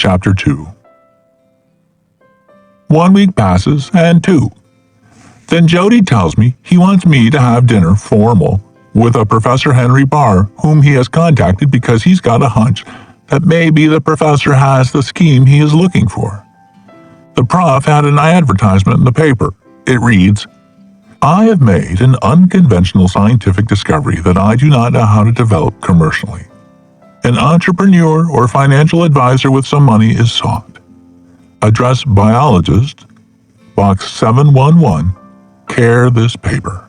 Chapter 2. 1 week passes, and 2. Then Jody tells me he wants me to have dinner, formal, with a Professor Henry Barr, whom he has contacted because he's got a hunch that maybe the professor has the scheme he is looking for. The prof had an advertisement in the paper. It reads, "I have made an unconventional scientific discovery that I do not know how to develop commercially. An entrepreneur or financial advisor with some money is sought. Address biologist, Box 711, care this paper."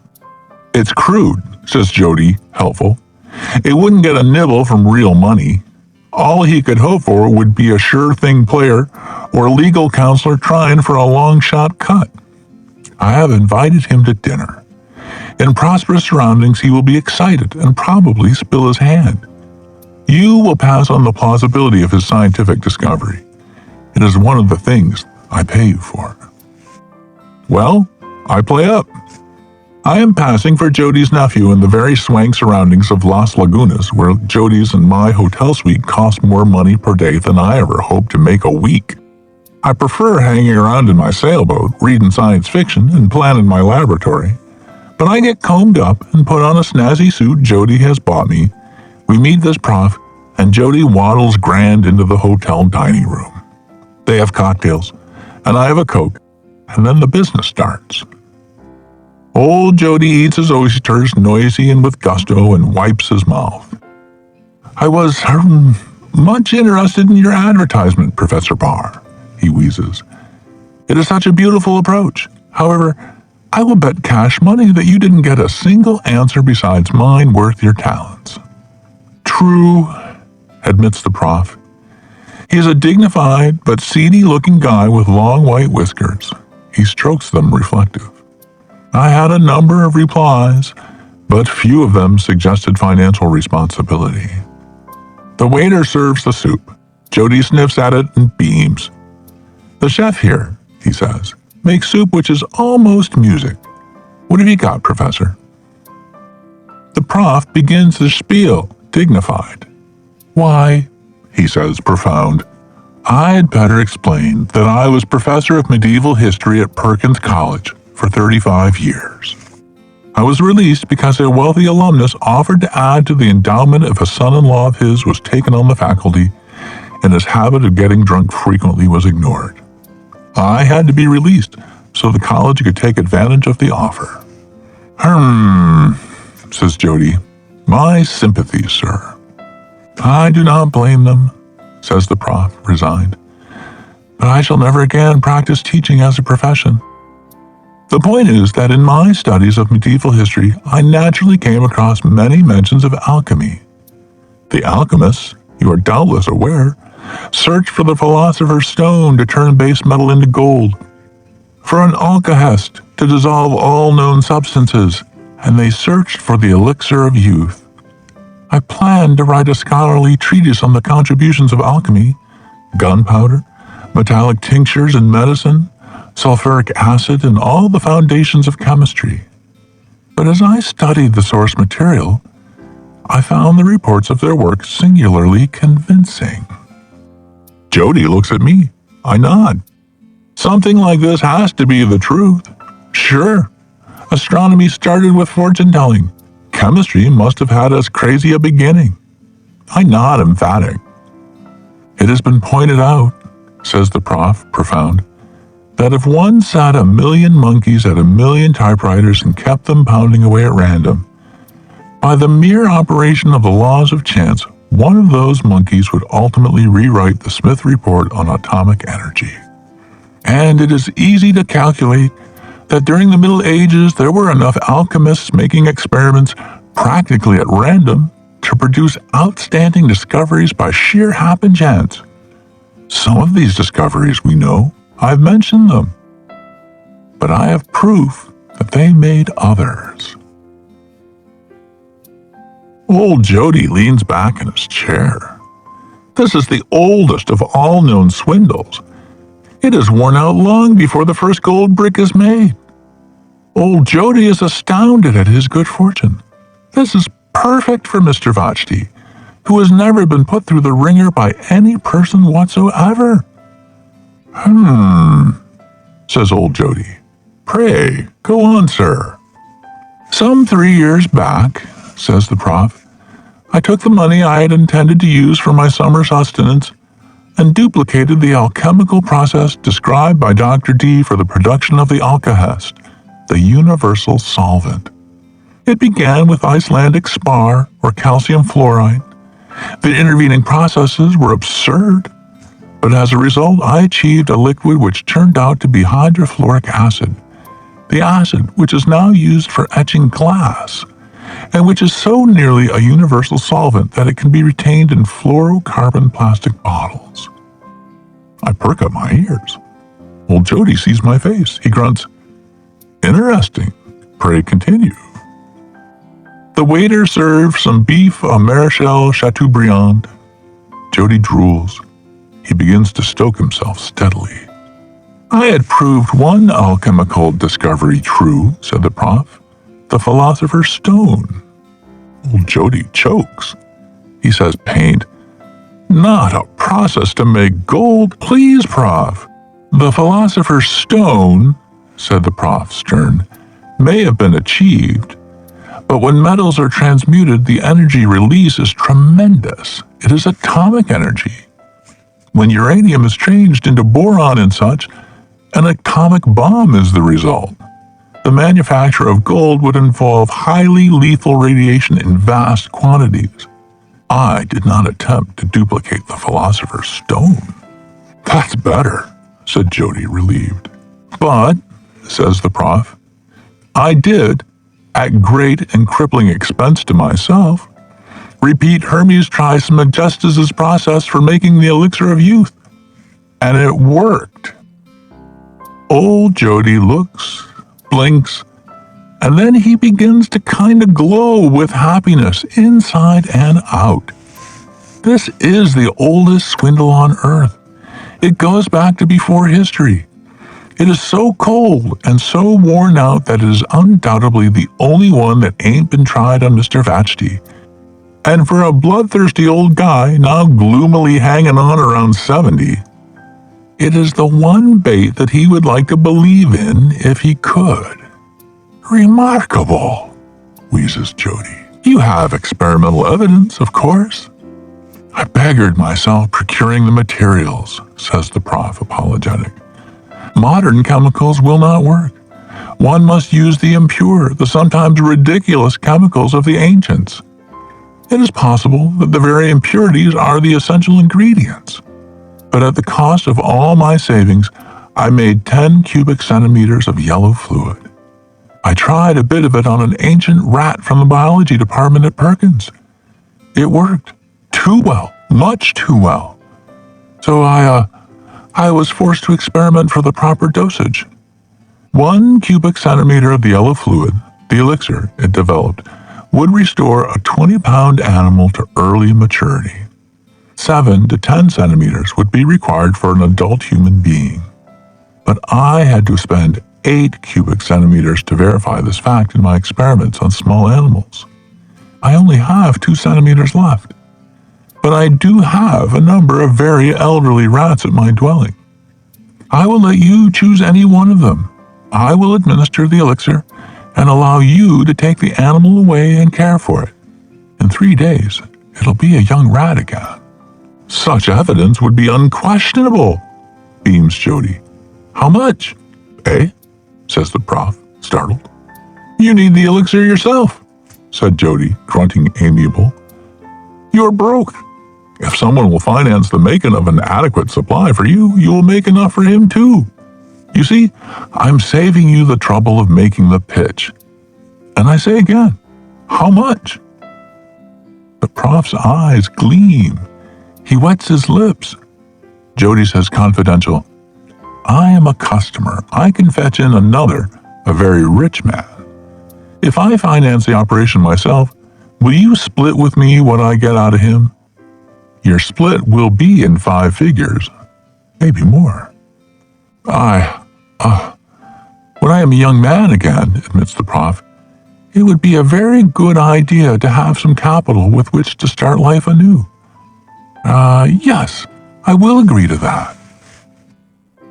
"It's crude," says Jody, helpful. "It wouldn't get a nibble from real money. All he could hope for would be a sure-thing player or legal counselor trying for a long-shot cut. I have invited him to dinner. In prosperous surroundings, he will be excited and probably spill his hand. You will pass on the plausibility of his scientific discovery. It is one of the things I pay you for." Well, I play up. I am passing for Jody's nephew in the very swank surroundings of Las Lagunas, where Jody's and my hotel suite cost more money per day than I ever hoped to make a week. I prefer hanging around in my sailboat, reading science fiction, and planning my laboratory. But I get combed up and put on a snazzy suit Jody has bought me. We meet this prof, and Jody waddles grand into the hotel dining room. They have cocktails, and I have a Coke, and then the business starts. Old Jody eats his oysters noisy and with gusto and wipes his mouth. "I was much interested in your advertisement, Professor Barr," he wheezes. "It is such a beautiful approach. However, I will bet cash money that you didn't get a single answer besides mine worth your talents." "True," admits the prof. He is a dignified but seedy-looking guy with long white whiskers. He strokes them reflective. "I had a number of replies, but few of them suggested financial responsibility." The waiter serves the soup. Jody sniffs at it and beams. "The chef here," he says, "makes soup which is almost music. What have you got, Professor?" The prof begins the spiel, dignified. "Why," he says, profound, "I had better explain that I was professor of medieval history at Perkins College for 35 years. I was released because a wealthy alumnus offered to add to the endowment if a son-in-law of his was taken on the faculty, and his habit of getting drunk frequently was ignored. I had to be released so the college could take advantage of the offer." Says Jody. "My sympathies, sir." "I do not blame them," says the prof, resigned. "But I shall never again practice teaching as a profession. The point is that in my studies of medieval history, I naturally came across many mentions of alchemy. The alchemists, you are doubtless aware, searched for the philosopher's stone to turn base metal into gold, for an alkahest to dissolve all known substances, and they searched for the elixir of youth. I planned to write a scholarly treatise on the contributions of alchemy, gunpowder, metallic tinctures in medicine, sulfuric acid, and all the foundations of chemistry. But as I studied the source material, I found the reports of their work singularly convincing." Jody looks at me. I nod. "Something like this has to be the truth. Sure, astronomy started with fortune-telling. Chemistry must have had as crazy a beginning." I nod emphatic. "It has been pointed out," says the prof, profound, "that if one sat 1,000,000 monkeys at 1,000,000 typewriters and kept them pounding away at random, by the mere operation of the laws of chance, one of those monkeys would ultimately rewrite the Smith report on atomic energy. And it is easy to calculate that during the Middle Ages there were enough alchemists making experiments practically at random to produce outstanding discoveries by sheer happenchance. Some of these discoveries we know, I've mentioned them, but I have proof that they made others." Old Jody leans back in his chair. This is the oldest of all known swindles. It is worn out long before the first gold brick is made. Old Jody is astounded at his good fortune. This is perfect for Mr. Voucht. who has never been put through the ringer by any person whatsoever. Says old Jody. Pray, go on, sir. Some 3 years back, says the prof, I took the money I had intended to use for my summer sustenance and duplicated the alchemical process described by Dr. D for the production of the alkahest, the universal solvent. It began with Icelandic spar or calcium fluoride. The intervening processes were absurd, but as a result I achieved a liquid which turned out to be hydrofluoric acid, the acid which is now used for etching glass, and which is so nearly a universal solvent that it can be retained in fluorocarbon plastic bottles. I perk up my ears. Old Jody sees my face. He grunts, Interesting. Pray continue. The waiter served some beef à Maréchal Chateaubriand. Jody drools. He begins to stoke himself steadily. I had proved one alchemical discovery true, said the prof. The philosopher's stone. Old Jody chokes. He says, pained, Not a process to make gold, please, prof. The philosopher's stone, said the prof, stern, may have been achieved, but when metals are transmuted, the energy release is tremendous. It is atomic energy. When uranium is changed into boron and such, an atomic bomb is the result. The manufacture of gold would involve highly lethal radiation in vast quantities. I did not attempt to duplicate the philosopher's stone. That's better, said Jody, relieved. But, says the prof, I did, at great and crippling expense to myself, repeat Hermes Trismegistus's process for making the elixir of youth. And it worked. Old Jody looks, blinks, and then he begins to kind of glow with happiness inside and out. This is the oldest swindle on earth. It goes back to before history. It is so cold and so worn out that it is undoubtedly the only one that ain't been tried on Mr. Voucht. And for a bloodthirsty old guy now gloomily hanging on around 70, it is the one bait that he would like to believe in if he could. Remarkable, wheezes Jody. You have experimental evidence, of course. I beggared myself procuring the materials, says the prof, apologetic. Modern chemicals will not work. One must use the impure, the sometimes ridiculous chemicals of the ancients. It is possible that the very impurities are the essential ingredients. But at the cost of all my savings, I made 10 cubic centimeters of yellow fluid. I tried a bit of it on an ancient rat from the biology department at Perkins. It worked. Too well. Much too well. So I was forced to experiment for the proper dosage. 1 cubic centimeter of the yellow fluid, the elixir it developed, would restore a 20-pound animal to early maturity. 7 to 10 centimeters would be required for an adult human being. But I had to spend 8 cubic centimeters to verify this fact in my experiments on small animals. I only have 2 centimeters left. But I do have a number of very elderly rats at my dwelling. I will let you choose any one of them. I will administer the elixir and allow you to take the animal away and care for it. In 3 days, it'll be a young rat again. Such evidence would be unquestionable, beams Jody. How much? Eh? Says the prof, startled. You need the elixir yourself, said Jody, grunting amiable. You're broke. If someone will finance the making of an adequate supply for you, you will make enough for him too. You see, I'm saving you the trouble of making the pitch. And I say again, how much? The prof's eyes gleam. He wets his lips. Jody says confidential, I am a customer. I can fetch in another, a very rich man. If I finance the operation myself, will you split with me what I get out of him? Your split will be in 5 figures, maybe more. When I am a young man again, admits the prof, It would be a very good idea to have some capital with which to start life anew. Yes, I will agree to that.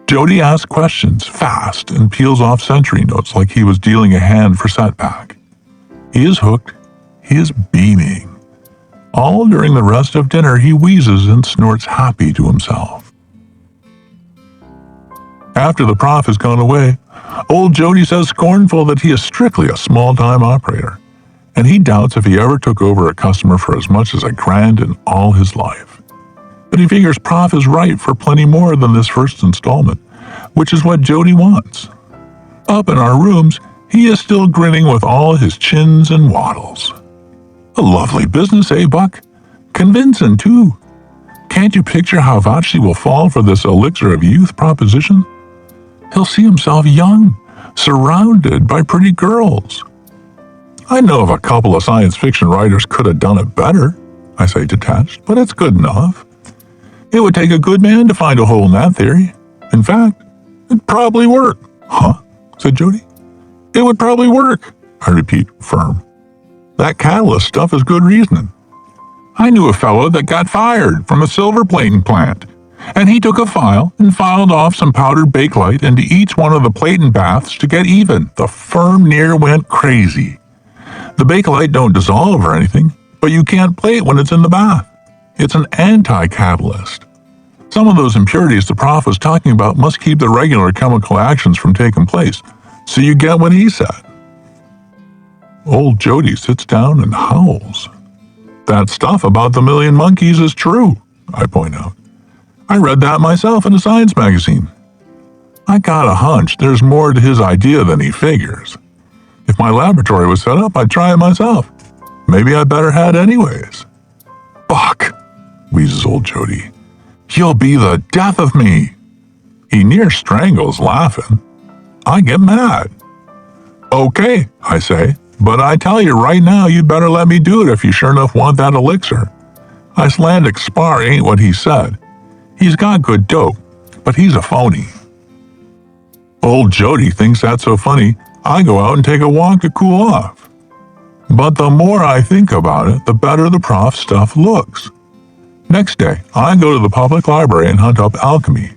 Jody asks questions fast and peels off century notes like he was dealing a hand for setback. He is hooked. He is beaming. All during the rest of dinner he wheezes and snorts happy to himself. After the prof has gone away, old Jody says scornful that he is strictly a small-time operator, and he doubts if he ever took over a customer for as much as $1,000 in all his life. But he figures prof is right for plenty more than this first installment, which is what Jody wants. Up in our rooms, he is still grinning with all his chins and waddles. A lovely business, eh, Buck? Convincing, too. Can't you picture how vouch he will fall for this elixir of youth proposition? He'll see himself young, surrounded by pretty girls. I know of a couple of science fiction writers could have done it better, I say detached, but it's good enough. It would take a good man to find a hole in that theory. In fact, it'd probably work. Huh? Said Jody. It would probably work, I repeat, firm. That catalyst stuff is good reasoning. I knew a fellow that got fired from a silver plating plant, and he took a file and filed off some powdered bakelite into each one of the plating baths to get even. The firm near went crazy. The bakelite don't dissolve or anything, but you can't plate when it's in the bath. It's an anti-catalyst. Some of those impurities the prof was talking about must keep the regular chemical actions from taking place, so you get what he said. Old Jody sits down and howls. That stuff about the 1,000,000 monkeys is true, I point out. I read that myself in a science magazine. I got a hunch there's more to his idea than he figures. If my laboratory was set up, I'd try it myself. Maybe I better had anyways. Buck, wheezes old Jody. You'll be the death of me. He near strangles laughing. I get mad. Okay, I say, but I tell you right now you'd better let me do it if you sure enough want that elixir. Icelandic spar ain't what he said. He's got good dope, but he's a phony. Old Jody thinks that's so funny, I go out and take a walk to cool off. But the more I think about it, the better the prof's stuff looks. Next day, I go to the public library and hunt up alchemy.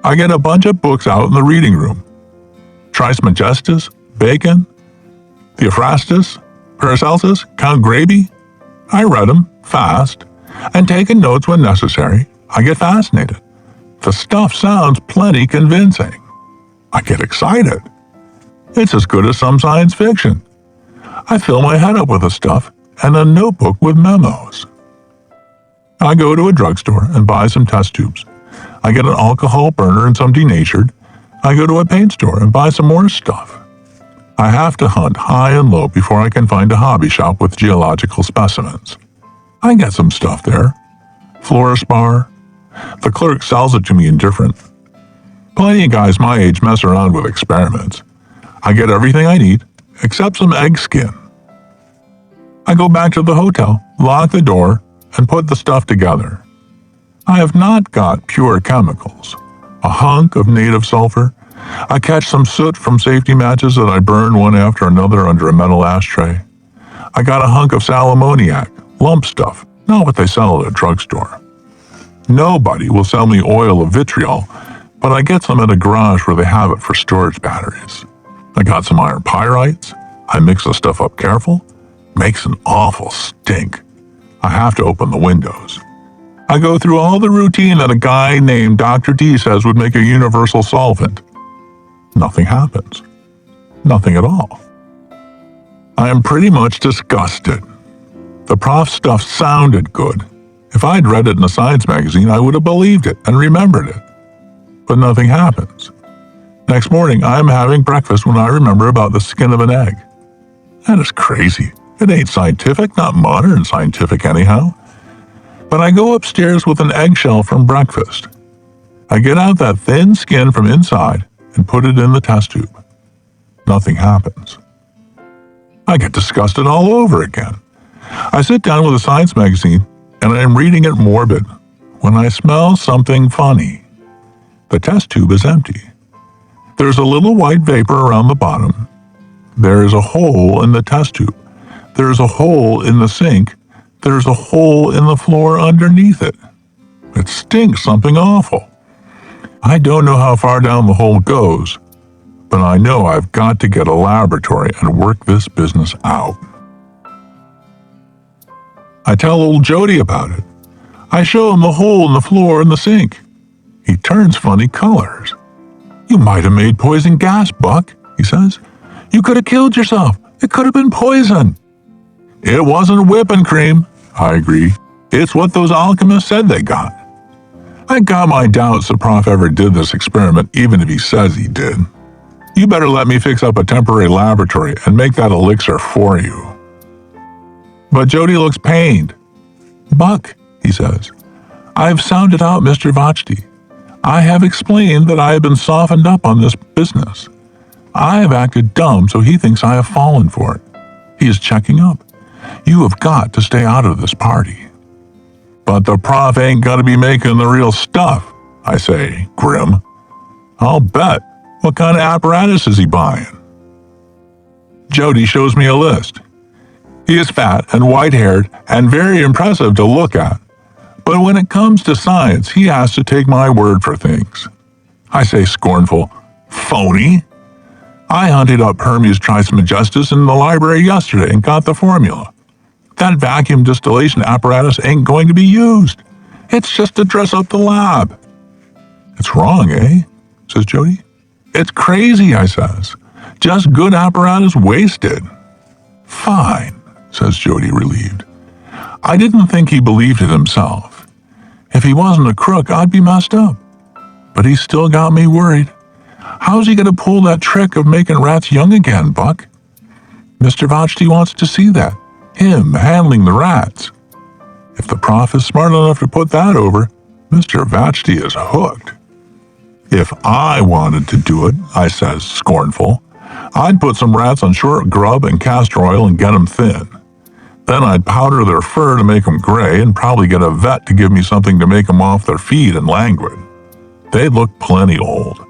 I get a bunch of books out in the reading room. Trismegistus, Bacon, Theophrastus, Paracelsus, Count Graby. I read them fast and taking notes when necessary. I get fascinated. The stuff sounds plenty convincing. I get excited. It's as good as some science fiction. I fill my head up with the stuff and a notebook with memos. I go to a drugstore and buy some test tubes. I get an alcohol burner and some denatured. I go to a paint store and buy some more stuff. I have to hunt high and low before I can find a hobby shop with geological specimens. I get some stuff there. Fluorspar. The clerk sells it to me indifferent. Plenty of guys my age mess around with experiments. I get everything I need, except some egg skin. I go back to the hotel, lock the door, and put the stuff together. I have not got pure chemicals. A hunk of native sulfur. I catch some soot from safety matches that I burn one after another under a metal ashtray. I got a hunk of sal ammoniac, lump stuff, not what they sell at a drugstore. Nobody will sell me oil of vitriol, but I get some at a garage where they have it for storage batteries. I got some iron pyrites. I mix the stuff up careful. Makes an awful stink. I have to open the windows. I go through all the routine that a guy named Dr. D says would make a universal solvent. Nothing happens. Nothing at all. I am pretty much disgusted. The prof's stuff sounded good. If I'd read it in a science magazine, I would have believed it and remembered it. But nothing happens. Next morning, I am having breakfast when I remember about the skin of an egg. That is crazy. It ain't scientific, not modern scientific anyhow. But I go upstairs with an eggshell from breakfast. I get out that thin skin from inside and put it in the test tube. Nothing happens. I get disgusted all over again. I sit down with a science magazine and I am reading it morbid when I smell something funny. The test tube is empty. There's a little white vapor around the bottom. There's a hole in the test tube. There's a hole in the sink. There's a hole in the floor underneath it. It stinks something awful. I don't know how far down the hole goes, but I know I've got to get a laboratory and work this business out. I tell old Jody about it. I show him the hole in the floor and the sink. He turns funny colors. You might have made poison gas, Buck, he says. You could have killed yourself. It could have been poison. It wasn't whipping cream, I agree. It's what those alchemists said they got. I got my doubts the prof ever did this experiment, even if he says he did. You better let me fix up a temporary laboratory and make that elixir for you. But Jody looks pained. Buck, he says, I've sounded out Mr. Voucht. I have explained that I have been softened up on this business. I have acted dumb, so he thinks I have fallen for it. He is checking up. You have got to stay out of this party. But the prof ain't gonna be making the real stuff, I say, grim. I'll bet. What kind of apparatus is he buying? Jody shows me a list. He is fat and white-haired and very impressive to look at. But when it comes to science, he has to take my word for things. I say scornful, phony. I hunted up Hermes Trismegistus in the library yesterday and got the formula. That vacuum distillation apparatus ain't going to be used. It's just to dress up the lab. It's wrong, eh? Says Jody. It's crazy, I says. Just good apparatus wasted. Fine, says Jody, relieved. I didn't think he believed it himself. If he wasn't a crook, I'd be messed up. But he still got me worried. How's he going to pull that trick of making rats young again, Buck? Mr. Voucht wants to see that. Him handling the rats. If the prof is smart enough to put that over, Mr. Voucht is hooked. If I wanted to do it, I says, scornful, I'd put some rats on short grub and castor oil and get 'em thin. Then I'd powder their fur to make 'em gray and probably get a vet to give me something to make 'em off their feet and languid. They'd look plenty old,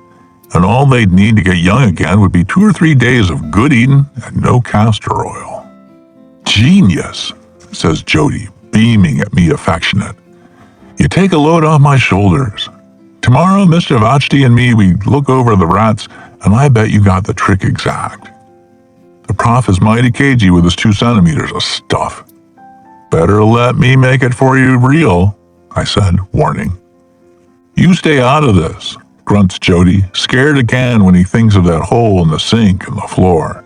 and all they'd need to get young again would be 2 or 3 days of good eating and no castor oil. Genius, says Jody, beaming at me affectionate. You take a load off my shoulders. Tomorrow, Mr. Voucht and me, we look over the rats, and I bet you got the trick exact. The prof is mighty cagey with his 2 centimeters of stuff. Better let me make it for you real, I said, warning. You stay out of this, grunts Jody, scared again when he thinks of that hole in the sink and the floor.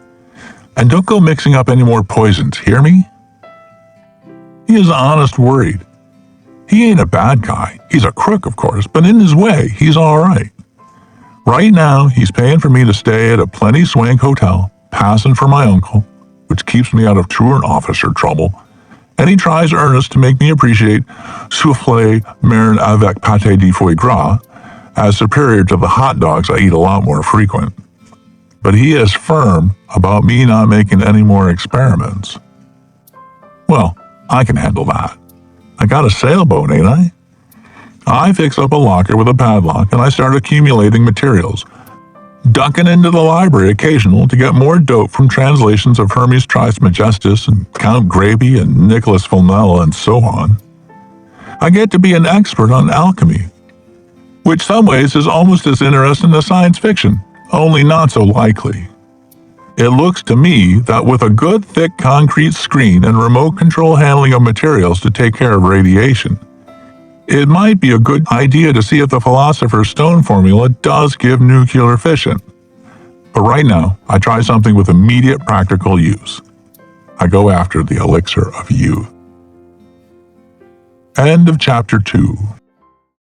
And don't go mixing up any more poisons, hear me? He is honest worried. He ain't a bad guy. He's a crook, of course, but in his way, he's all right. Right now, he's paying for me to stay at a plenty swank hotel, passing for my uncle, which keeps me out of truant officer trouble, and he tries earnest to make me appreciate soufflé marine avec pâté de foie gras as superior to the hot dogs I eat a lot more frequent. But he is firm about me not making any more experiments. Well, I can handle that. I got a sailboat, ain't I? I fix up a locker with a padlock and I start accumulating materials, ducking into the library occasional to get more dope from translations of Hermes Trismegistus and Count Graby and Nicholas Flamel and so on. I get to be an expert on alchemy, which some ways is almost as interesting as science fiction, only not so likely. It looks to me that with a good thick concrete screen and remote control handling of materials to take care of radiation, it might be a good idea to see if the Philosopher's Stone formula does give nuclear fission. But right now, I try something with immediate practical use. I go after the elixir of youth. End of chapter 2.